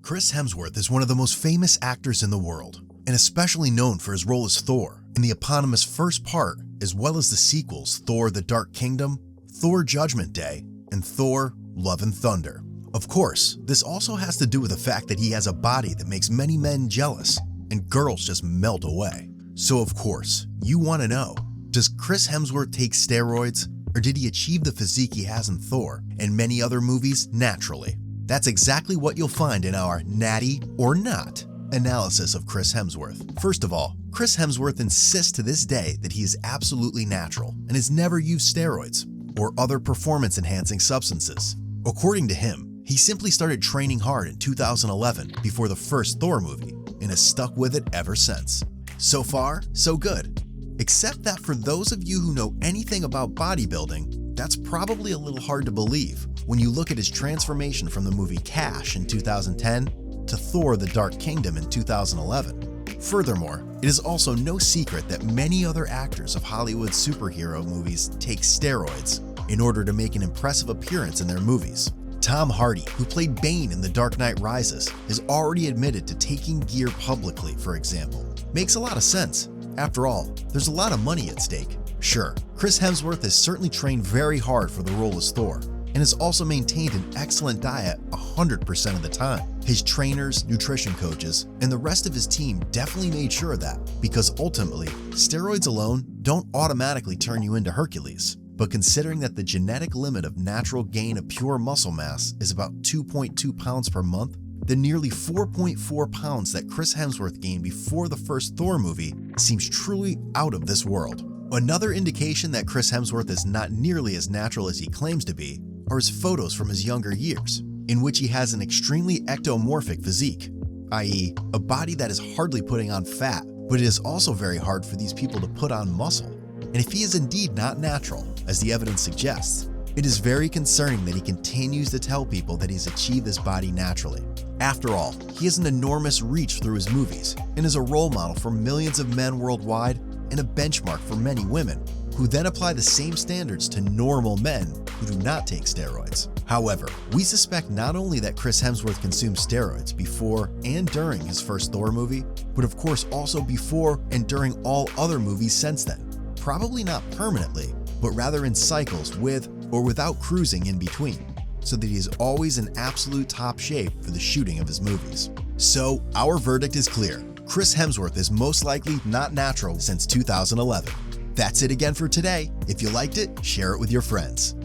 Chris Hemsworth is one of the most famous actors in the world, and especially known for his role as Thor in the eponymous first part, as well as the sequels Thor: The Dark Kingdom, Thor: Judgment Day, and Thor: Love and Thunder. Of course, this also has to do with the fact that he has a body that makes many men jealous, and girls just melt away. So of course, you want to know, does Chris Hemsworth take steroids, or did he achieve the physique he has in Thor and many other movies naturally? That's exactly what you'll find in our natty or not analysis of Chris Hemsworth. First of all, Chris Hemsworth insists to this day that he is absolutely natural and has never used steroids or other performance-enhancing substances. According to him, he simply started training hard in 2011 before the first Thor movie and has stuck with it ever since. So far, so good. Except that for those of you who know anything about bodybuilding, that's probably a little hard to believe when you look at his transformation from the movie Cash in 2010 to Thor: The Dark Kingdom in 2011. Furthermore, it is also no secret that many other actors of Hollywood superhero movies take steroids in order to make an impressive appearance in their movies. Tom Hardy, who played Bane in The Dark Knight Rises, has already admitted to taking gear publicly, for example. Makes a lot of sense. After all, there's a lot of money at stake. Sure, Chris Hemsworth has certainly trained very hard for the role as Thor, and has also maintained an excellent diet 100% of the time. His trainers, nutrition coaches, and the rest of his team definitely made sure of that, because ultimately, steroids alone don't automatically turn you into Hercules. But considering that the genetic limit of natural gain of pure muscle mass is about 2.2 pounds per month, the nearly 4.4 pounds that Chris Hemsworth gained before the first Thor movie seems truly out of this world. Another indication that Chris Hemsworth is not nearly as natural as he claims to be are his photos from his younger years, in which he has an extremely ectomorphic physique, i.e., a body that is hardly putting on fat, but it is also very hard for these people to put on muscle. And if he is indeed not natural, as the evidence suggests, it is very concerning that he continues to tell people that he's achieved this body naturally. After all, he has an enormous reach through his movies and is a role model for millions of men worldwide and a benchmark for many women, who then apply the same standards to normal men who do not take steroids. However, we suspect not only that Chris Hemsworth consumed steroids before and during his first Thor movie, but of course also before and during all other movies since then. Probably not permanently, but rather in cycles with or without cruising in between, so that he is always in absolute top shape for the shooting of his movies. So our verdict is clear. Chris Hemsworth is most likely not natural since 2011. That's it again for today. If you liked it, share it with your friends.